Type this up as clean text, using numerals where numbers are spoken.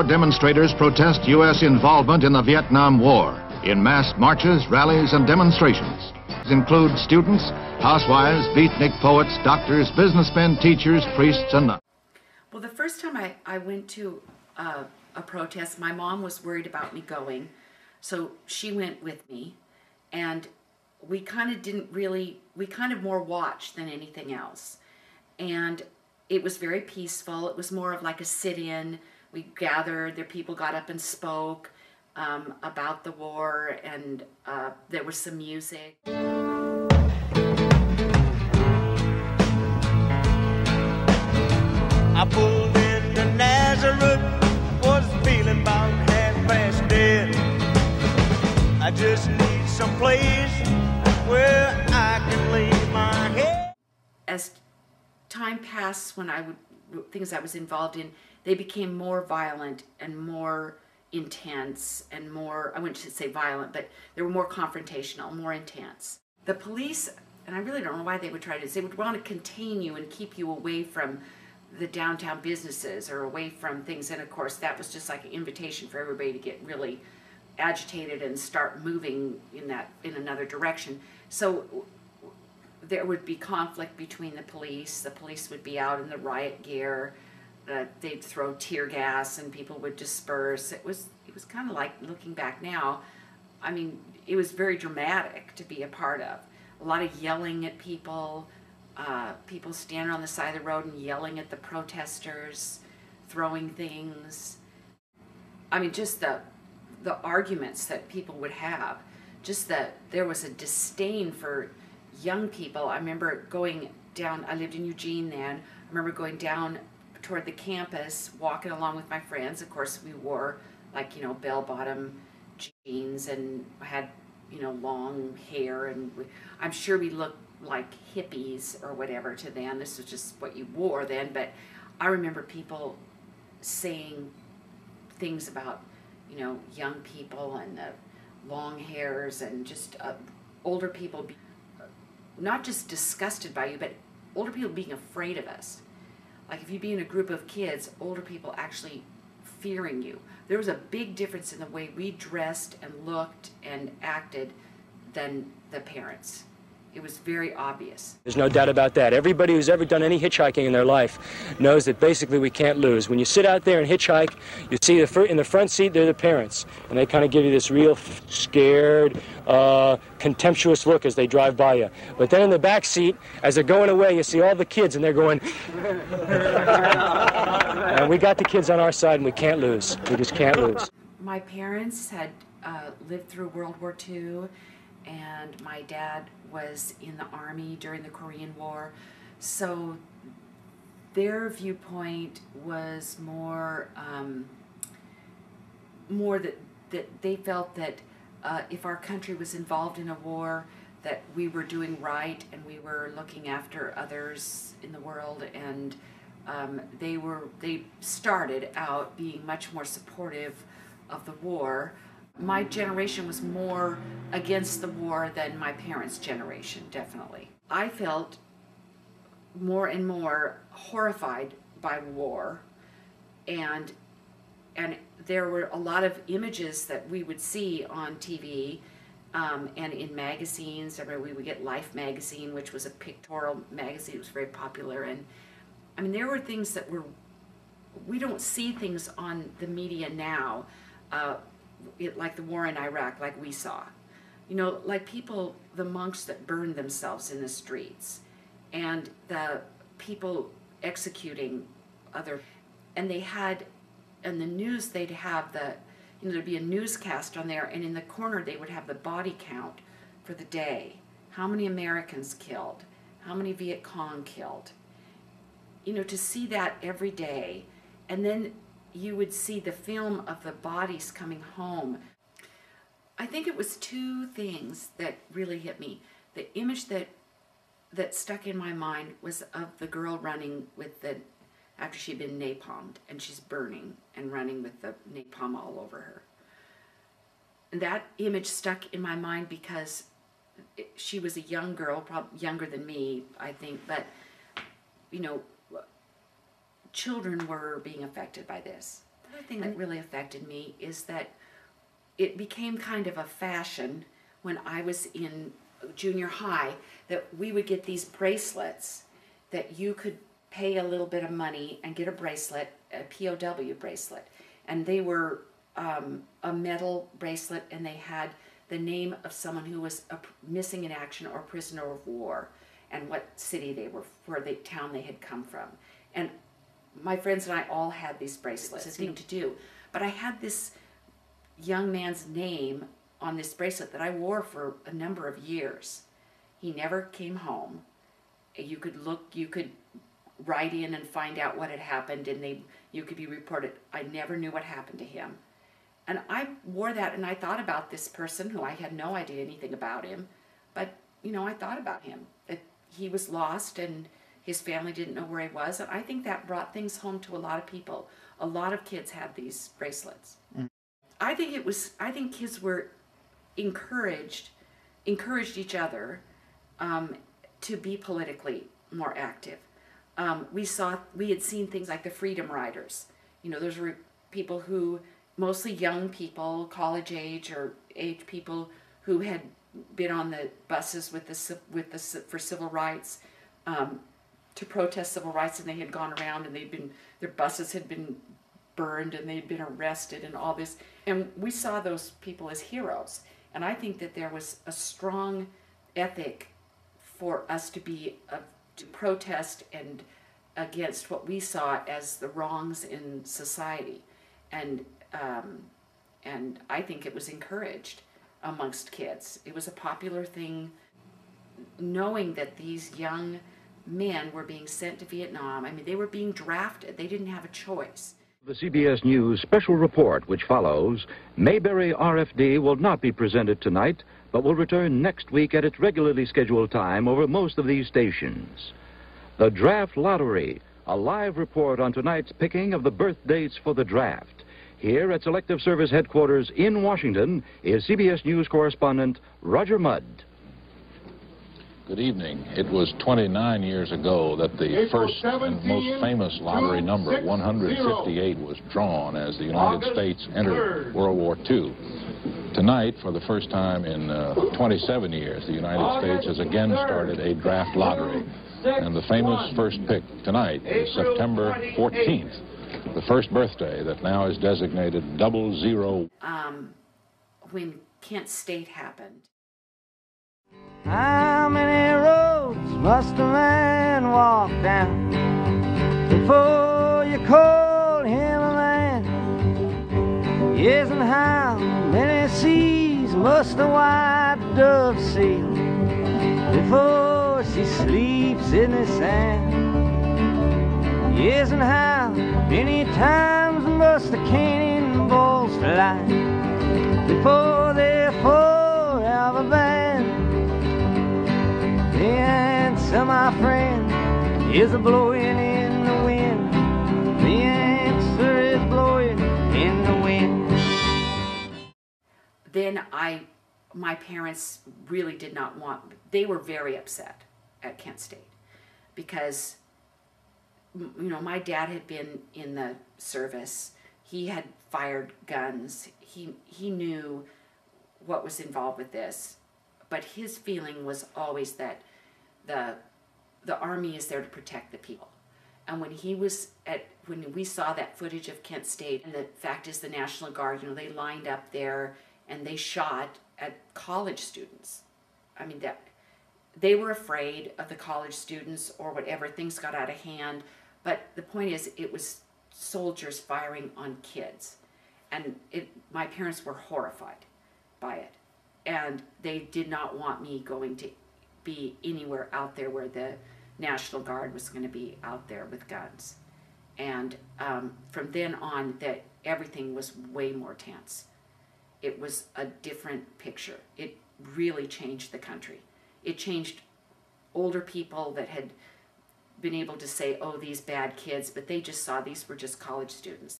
Outdoor demonstrators protest U.S. involvement in the Vietnam War in mass marches, rallies, and demonstrations. These include students, housewives, beatnik poets, doctors, businessmen, teachers, priests, and nuns. Well, the first time I went to a protest, my mom was worried about me going, so she went with me, and we kind of more watched than anything else. And it was very peaceful. It was more of like a sit-in. We gathered, there people got up and spoke about the war, and there was some music. I pulled into Nazareth, was feeling about half-past dead. I just need some place where I can lay my head. As time passed, things I was involved in, they became more violent and more intense and more, I wouldn't say violent, but they were more confrontational, more intense. The police, and I really don't know why they would try to, they would want to contain you and keep you away from the downtown businesses or away from things, and of course that was just like an invitation for everybody to get really agitated and start moving in another direction. So there would be conflict between the police would be out in the riot gear, they'd throw tear gas and people would disperse. It was kind of like, looking back now, I mean, it was very dramatic to be a part of. A lot of yelling at people, people standing on the side of the road and yelling at the protesters, throwing things. I mean, just the arguments that people would have, just that there was a disdain for young people. I remember going down, I lived in Eugene then, I remember going down toward the campus, walking along with my friends. Of course, we wore, like, you know, bell-bottom jeans and had, you know, long hair, and I'm sure we looked like hippies or whatever to them. This was just what you wore then, but I remember people saying things about, you know, young people and the long hairs, and just older people not just disgusted by you, but older people being afraid of us. Like, if you'd be in a group of kids, older people actually fearing you. There was a big difference in the way we dressed and looked and acted than the parents. It was very obvious. There's no doubt about that. Everybody who's ever done any hitchhiking in their life knows that basically we can't lose. When you sit out there and hitchhike, you see in the front seat, they're the parents. And they kind of give you this real scared, contemptuous look as they drive by you. But then in the back seat, as they're going away, you see all the kids, and they're going... And we got the kids on our side, and we can't lose. We just can't lose. My parents had lived through World War II, and my dad was in the Army during the Korean War, so their viewpoint was more that they felt that if our country was involved in a war, that we were doing right and we were looking after others in the world, and they started out being much more supportive of the war. My generation was more against the war than my parents' generation, definitely. I felt more and more horrified by war, and there were a lot of images that we would see on TV and in magazines. I remember we would get Life magazine, which was a pictorial magazine. It was very popular, and I mean, there were things that we don't see things on the media now, like the war in Iraq, like we saw. You know, like people, the monks that burned themselves in the streets, and the people executing other, and they had, in the news, they'd have there'd be a newscast on there, and in the corner they would have the body count for the day. How many Americans killed? How many Viet Cong killed? You know, to see that every day, and then you would see the film of the bodies coming home. I think it was two things that really hit me. The image that stuck in my mind was of the girl running with after she'd been napalmed, and she's burning and running with the napalm all over her. And that image stuck in my mind because she was a young girl, probably younger than me, I think, but, you know, children were being affected by this. Another thing that really affected me is that it became kind of a fashion when I was in junior high that we would get these bracelets that you could pay a little bit of money and get a bracelet, a POW bracelet. And they were a metal bracelet, and they had the name of someone who was missing in action or prisoner of war and what city they were, where the town they had come from. And my friends and I all had these bracelets, a thing to do. But I had this young man's name on this bracelet that I wore for a number of years. He never came home. You could look, you could write in and find out what had happened, and you could be reported. I never knew what happened to him. And I wore that, and I thought about this person who I had no idea anything about him, but, you know, I thought about him, that he was lost and his family didn't know where he was, and I think that brought things home to a lot of people. A lot of kids had these bracelets. I think kids were encouraged each other to be politically more active. We had seen things like the Freedom Riders. You know, those were people who, mostly young people, college age or age people, who had been on the buses for civil rights, to protest civil rights, and they had gone around and their buses had been burned and they'd been arrested and all this. And we saw those people as heroes. And I think that there was a strong ethic for us to protest and against what we saw as the wrongs in society. And I think it was encouraged amongst kids. It was a popular thing, knowing that these young men were being sent to Vietnam. I mean, they were being drafted. They didn't have a choice. The CBS News special report which follows, Mayberry RFD will not be presented tonight, but will return next week at its regularly scheduled time over most of these stations. The Draft Lottery, a live report on tonight's picking of the birth dates for the draft. Here at Selective Service Headquarters in Washington is CBS News correspondent Roger Mudd. Good evening. It was 29 years ago that the first and most famous lottery number, 158, was drawn as the United States entered World War II. Tonight, for the first time in 27 years, the United States has again started a draft lottery. And the famous first pick tonight is September 14th, the first birthday that now is designated 00. When Kent State happened. How many roads must a man walk down before you call him a man? Yes, and how many seas must the white dove sail before she sleeps in the sand? Yes, and how many times must the cannonballs fly before they're forever banned? The answer, my friend, is a blowing in the wind. The answer is blowing in the wind. Then my parents really did not want, they were very upset at Kent State because, you know, my dad had been in the service. He had fired guns. He knew what was involved with this, but his feeling was always that the Army is there to protect the people. And when we saw that footage of Kent State, and the fact is the National Guard, you know, they lined up there and they shot at college students. I mean, that they were afraid of the college students or whatever. Things got out of hand. But the point is, it was soldiers firing on kids. And my parents were horrified by it. And they did not want me going to be anywhere out there where the National Guard was going to be out there with guns. And from then on, that everything was way more tense. It was a different picture. It really changed the country. It changed older people that had been able to say, oh, these bad kids, but they just saw these were just college students.